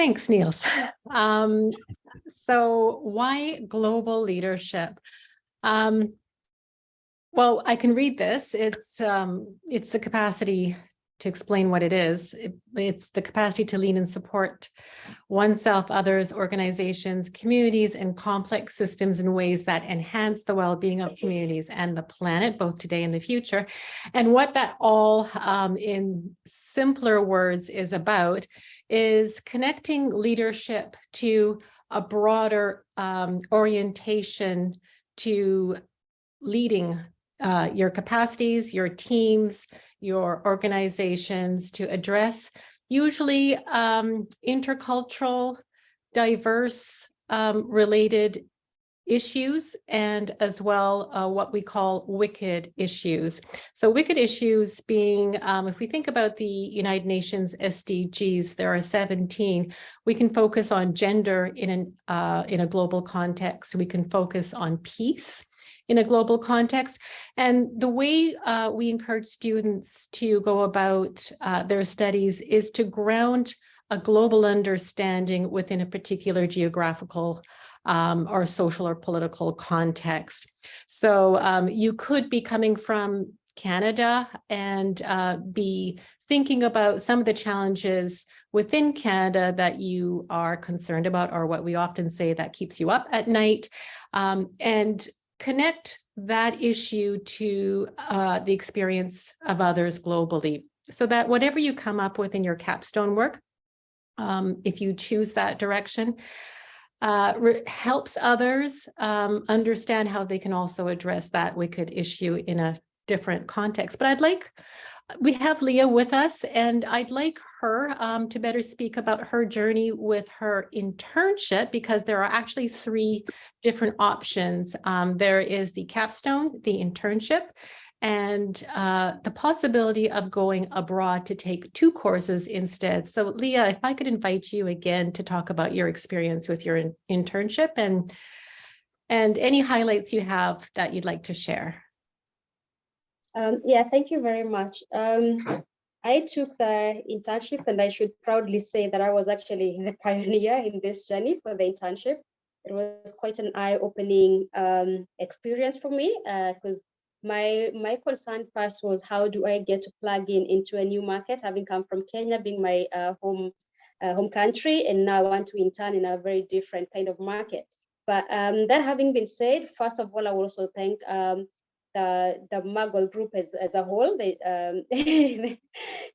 Thanks, Niels. So why global leadership? Well, I can read this. It's the capacity to explain what it is. It's the capacity to lead and support oneself, others, organizations, communities, and complex systems in ways that enhance the well-being of communities and the planet, both today and the future. And what that all, in simpler words, is about is connecting leadership to a broader orientation to leading your capacities, your teams, your organizations to address usually intercultural, diverse related issues, and as well what we call wicked issues. So wicked issues being, if we think about the United Nations SDGs, there are 17. We can focus on gender in a global context. We can focus on peace in a global context. And the way we encourage students to go about their studies is to ground a global understanding within a particular geographical or social or political context. So you could be coming from Canada and be thinking about some of the challenges within Canada that you are concerned about, or what we often say that keeps you up at night, and connect that issue to the experience of others globally, so that whatever you come up with in your capstone work, if you choose that direction, helps others understand how they can also address that wicked issue in a different context. But we have Leah with us, and I'd like her to better speak about her journey with her internship, because there are actually 3 different options. There is the capstone, the internship, and the possibility of going abroad to take 2 courses instead. So Leah, if I could invite you again to talk about your experience with your internship and any highlights you have that you'd like to share. Yeah, thank you very much. I took the internship, and I should proudly say that I was actually the pioneer in this journey for the internship. It was quite an eye-opening experience for me, because my concern first was, how do I get to plug into a new market, having come from Kenya, being my home country, and now I want to intern in a very different kind of market. But that having been said, first of all, I will also thank the Muggle group as a whole.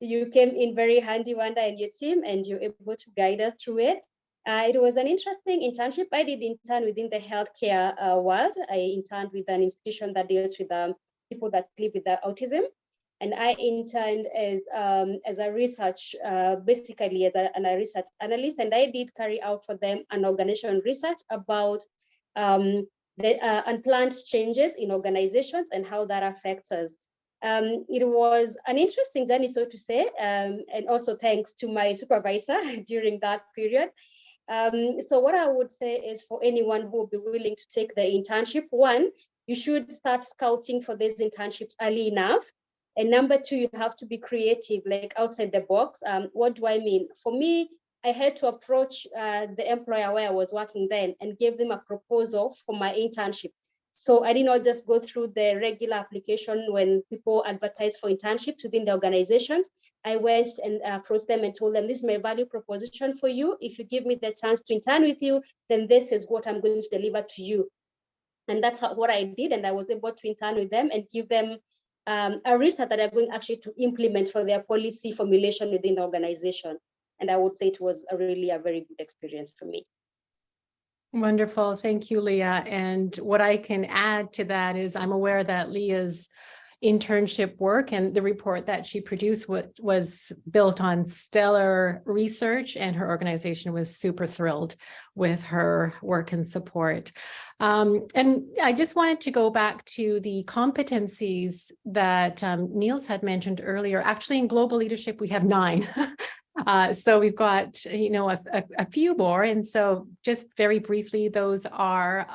You came in very handy, Wanda, and your team, and you're able to guide us through it. It was an interesting internship. I did intern within the healthcare world. I interned with an institution that deals with people that live with autism. And I interned as a research, basically as a research analyst. And I did carry out for them an organizational research about the unplanned changes in organizations and how that affects us. It was an interesting journey, so to say, and also thanks to my supervisor during that period. So what I would say is, for anyone who will be willing to take the internship, 1, you should start scouting for these internships early enough. And number 2, you have to be creative, like outside the box. What do I mean? For me, I had to approach the employer where I was working then and give them a proposal for my internship. So I did not just go through the regular application when people advertise for internships within the organizations. I went and approached them and told them, this is my value proposition for you. If you give me the chance to intern with you, then this is what I'm going to deliver to you. And that's what I did. And I was able to intern with them and give them a research that they're going actually to implement for their policy formulation within the organization. And I would say it was really a very good experience for me. Wonderful. Thank you, Leah. And what I can add to that is, I'm aware that Leah's internship work and the report that she produced was built on stellar research, and her organization was super thrilled with her work and support. And I just wanted to go back to the competencies that Niels had mentioned earlier. Actually, in global leadership, we have 9. So we've got, a few more. And so just very briefly, those are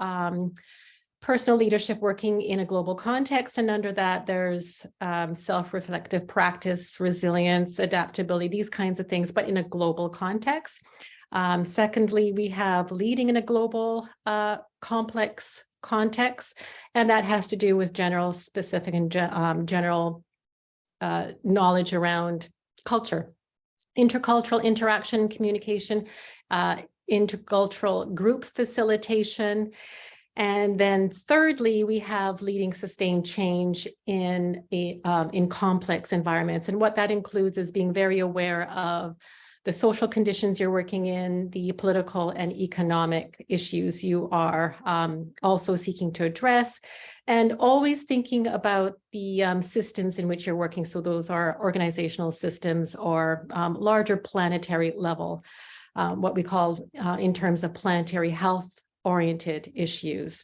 personal leadership working in a global context. And under that, there's self-reflective practice, resilience, adaptability, these kinds of things, but in a global context. Secondly, we have leading in a global complex context, and that has to do with general, specific, and general knowledge around culture, intercultural interaction, communication, intercultural group facilitation. And then thirdly, we have leading sustained change in complex environments. And what that includes is being very aware of the social conditions you're working in, the political and economic issues you are also seeking to address, and always thinking about the systems in which you're working. So those are organizational systems or larger planetary level, what we call in terms of planetary health-oriented issues.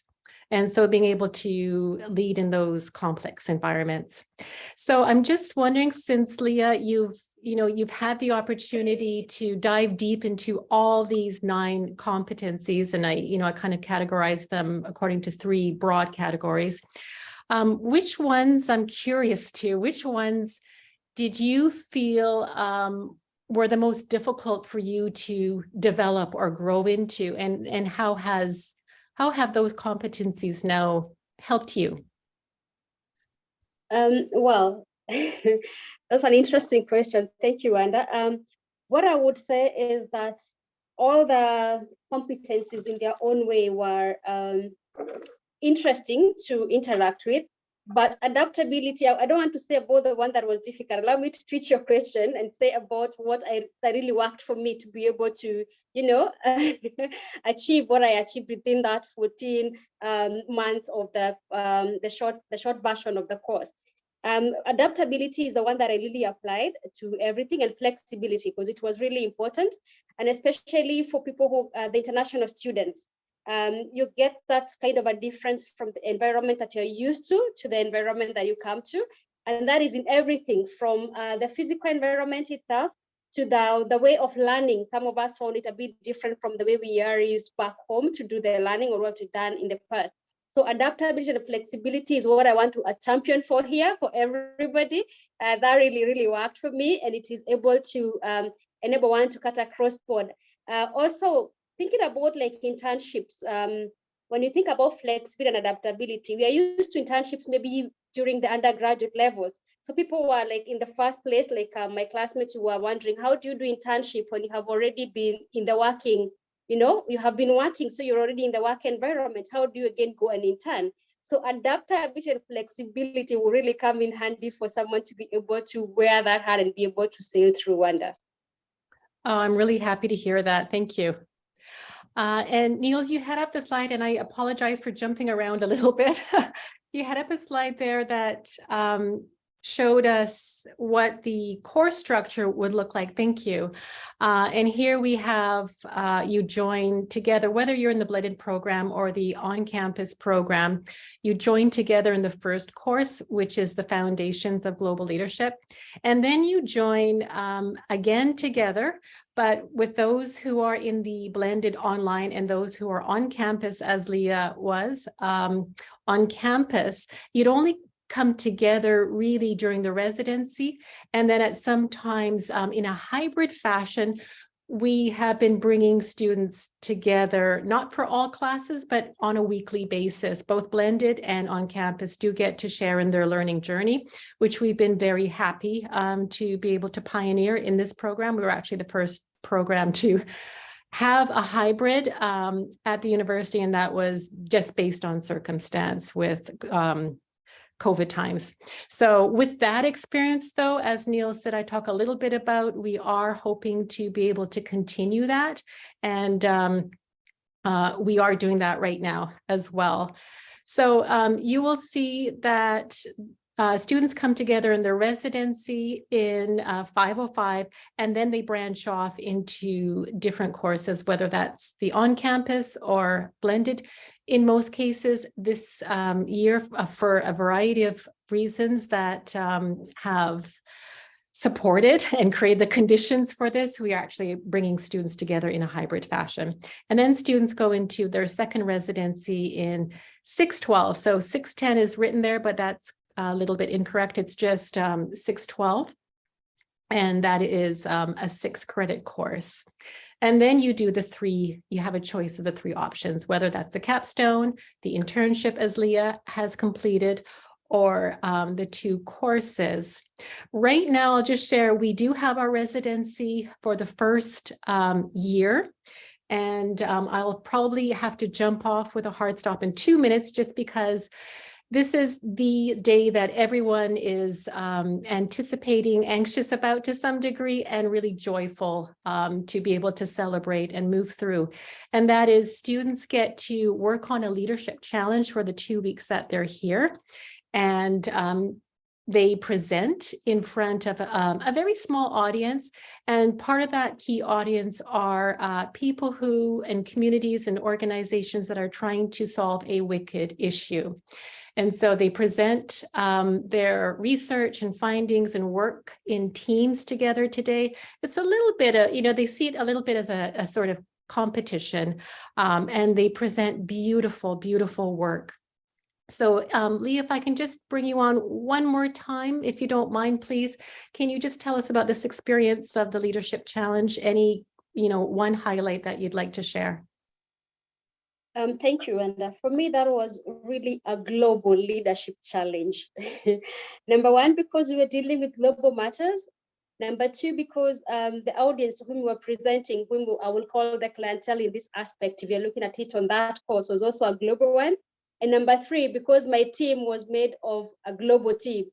And so being able to lead in those complex environments. So I'm just wondering, since Leah, you've had the opportunity to dive deep into all these 9 competencies, and I kind of categorize them according to 3 broad categories. Which ones, I'm curious to, which ones did you feel were the most difficult for you to develop or grow into, and how have those competencies now helped you? Well, that's an interesting question. Thank you, Wanda. What I would say is that all the competencies in their own way were interesting to interact with, but adaptability, I don't want to say about the one that was difficult. Allow me to tweak your question and say about what that really worked for me to be able to, achieve what I achieved within that 14 months of the short version of the course. Adaptability is the one that I really applied to everything, and flexibility, because it was really important, and especially for people who the international students. You get that kind of a difference from the environment that you're used to the environment that you come to. And that is in everything from the physical environment itself to the way of learning. Some of us found it a bit different from the way we are used back home to do the learning or what we've done in the past. So adaptability and flexibility is what I want to champion for here for everybody. That really, really worked for me, and it is able to enable one to cut across board. Also, thinking about like internships, when you think about flexibility and adaptability, we are used to internships maybe during the undergraduate levels. So people were like in the first place, like my classmates who were wondering, how do you do internship when you have already been in the working, you have been working, so you're already in the work environment. How do you again go and intern? So adaptability and flexibility will really come in handy for someone to be able to wear that hat and be able to sail through Wanda. Oh, I'm really happy to hear that. Thank you. And Niels, you had up the slide, and I apologize for jumping around a little bit. You had up a slide there that showed us what the course structure would look like. Thank you. And here we have you join together, whether you're in the blended program or the on-campus program, you join together in the first course, which is the Foundations of Global Leadership. And then you join again together, but with those who are in the blended online and those who are on campus, as Leah was on campus, you'd only come together really during the residency. And then at some times in a hybrid fashion, we have been bringing students together, not for all classes, but on a weekly basis. Both blended and on campus do get to share in their learning journey, which we've been very happy to be able to pioneer in this program. We were actually the first program to have a hybrid at the university, and that was just based on circumstance with COVID times. So with that experience, though, as Neil said, I talk a little bit about, we are hoping to be able to continue that. And we are doing that right now as well. So you will see that students come together in their residency in 505, and then they branch off into different courses, whether that's the on-campus or blended. In most cases, this year, for a variety of reasons that have supported and created the conditions for this, we are actually bringing students together in a hybrid fashion. And then students go into their second residency in 612. So 610 is written there, but that's a little bit incorrect. It's just 612. And that is a 6-credit course. And then you do you have a choice of the 3 options, whether that's the capstone, the internship as Leah has completed, or the 2 courses. Right now, I'll just share, we do have our residency for the first year. And I'll probably have to jump off with a hard stop in 2 minutes, just because this is the day that everyone is anticipating, anxious about to some degree, and really joyful to be able to celebrate and move through. And that is, students get to work on a leadership challenge for the 2 weeks that they're here. And they present in front of a very small audience. And part of that key audience are people who, and communities and organizations that are trying to solve a wicked issue. And so they present their research and findings and work in teams together today. It's a little bit of, they see it a little bit as a sort of competition, and they present beautiful, beautiful work. So Leah, if I can just bring you on one more time, if you don't mind, please, can you just tell us about this experience of the Leadership Challenge? Any, one highlight that you'd like to share? Thank you, Wanda. For me, that was really a global leadership challenge. Number 1, because we were dealing with global matters. Number 2, because the audience to whom we were presenting, whom I will call the clientele in this aspect, if you're looking at it on that course, was also a global one. And number 3, because my team was made of a global team.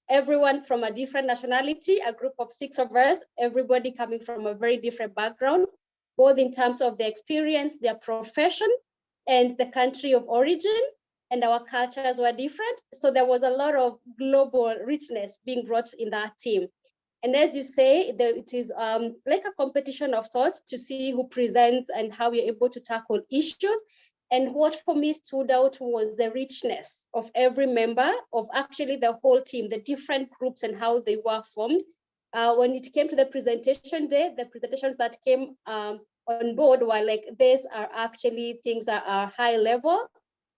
Everyone from a different nationality, a group of 6 of us, everybody coming from a very different background, both in terms of their experience, their profession, and the country of origin, and our cultures were different. So there was a lot of global richness being brought in that team. And as you say, it is like a competition of sorts to see who presents and how we're able to tackle issues. And what for me stood out was the richness of every member of actually the whole team, the different groups and how they were formed. When it came to the presentation day, the presentations that came on board were like, these are actually things that are high level,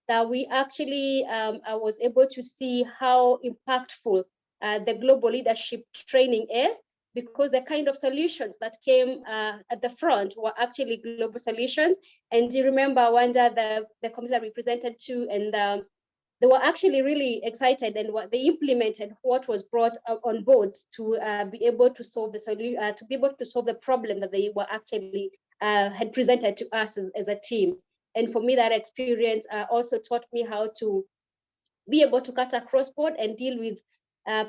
that we actually, I was able to see how impactful the global leadership training is, because the kind of solutions that came at the front were actually global solutions. And do you remember, Wanda, the committee that we presented to, and they were actually really excited, and what they implemented, what was brought on board to be able to solve the solution, to be able to solve the problem that they were actually had presented to us as a team. And for me, that experience also taught me how to be able to cut across board and deal with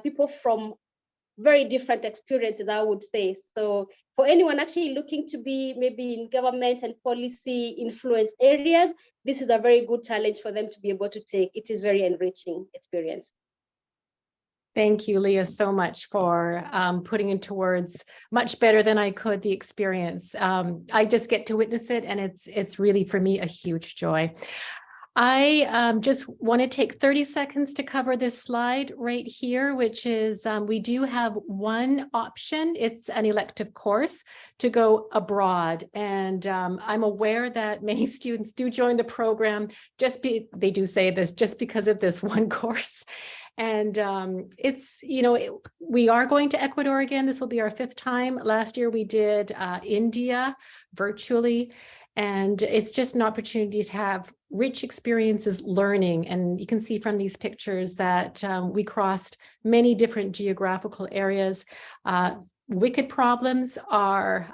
people from very different experiences, I would say. So for anyone actually looking to be maybe in government and policy influence areas, this is a very good challenge for them to be able to take. It is very enriching experience. Thank you, Leah, so much for putting into words much better than I could the experience. I just get to witness it, and it's really, for me, a huge joy. I just want to take 30 seconds to cover this slide right here, which is we do have one option. It's an elective course to go abroad. And I'm aware that many students do join the program, they do say this, just because of this one course. And it's, we are going to Ecuador again. This will be our 5th time. Last year we did India virtually. And it's just an opportunity to have rich experiences learning. And you can see from these pictures that we crossed many different geographical areas. Wicked problems are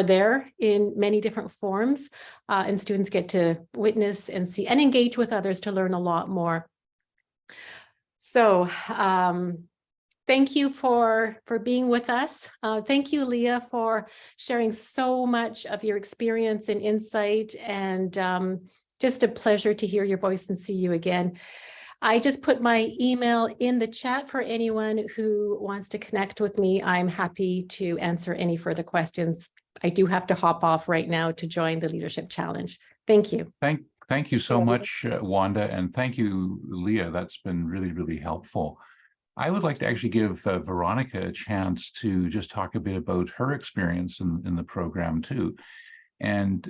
there in many different forms, and students get to witness and see and engage with others to learn a lot more. So thank you for being with us. Thank you, Leah, for sharing so much of your experience and insight, and just a pleasure to hear your voice and see you again. I just put my email in the chat for anyone who wants to connect with me. I'm happy to answer any further questions. I do have to hop off right now to join the Leadership Challenge. Thank you. Thank you so much, Wanda, and thank you, Leah. That's been really, really helpful. I would like to actually give Veronica a chance to just talk a bit about her experience in the program too. And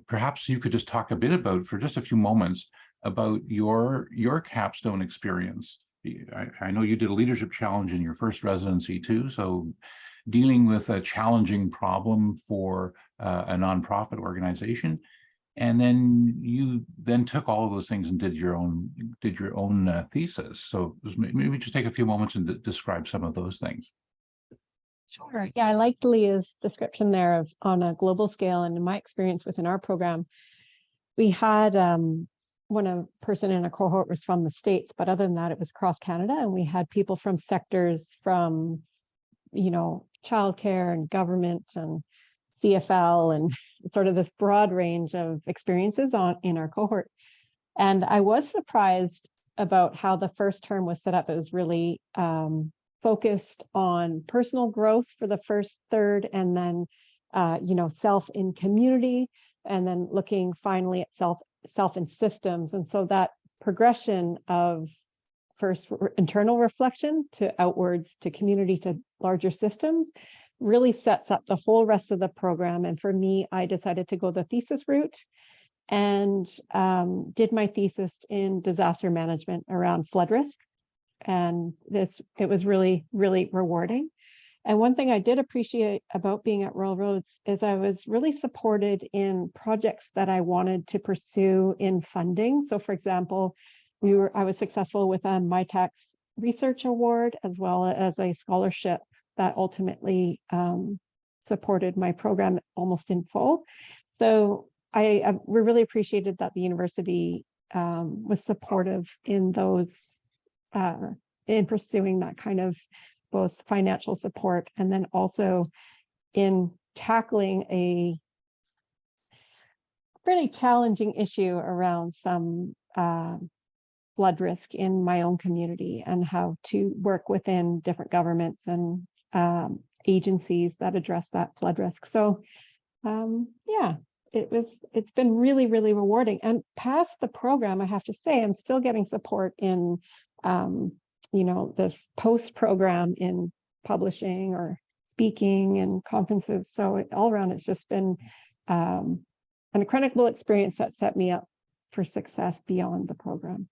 perhaps you could just talk a bit about, for just a few moments, about your capstone experience I know you did a leadership challenge in your first residency too. So dealing with a challenging problem for a nonprofit organization. And then you took all of those things and did your own thesis. So maybe just take a few moments and describe some of those things. Sure. Yeah, I liked Leah's description there of on a global scale. And in my experience within our program, we had one person in a cohort was from the States, but other than that, it was across Canada. And we had people from sectors from, childcare and government and CFL and sort of this broad range of experiences in our cohort. And I was surprised about how the first term was set up. It was really focused on personal growth for the first third, and then self in community, and then looking finally at self in systems. And so that progression of first internal reflection to outwards to community to larger systems really sets up the whole rest of the program. And for me, I decided to go the thesis route and did my thesis in disaster management around flood risk. And it was really, really rewarding. And one thing I did appreciate about being at Royal Roads is I was really supported in projects that I wanted to pursue in funding. So for example, I was successful with a MyTax Research Award, as well as a scholarship that ultimately supported my program almost in full. So we really appreciated that the university was supportive in those, in pursuing that kind of both financial support, and then also in tackling a pretty challenging issue around some flood risk in my own community, and how to work within different governments and agencies that address that flood risk. So yeah, it's been really, really rewarding. And past the program, I have to say, I'm still getting support in this post-program in publishing or speaking and conferences. So all around, it's just been an incredible experience that set me up for success beyond the program.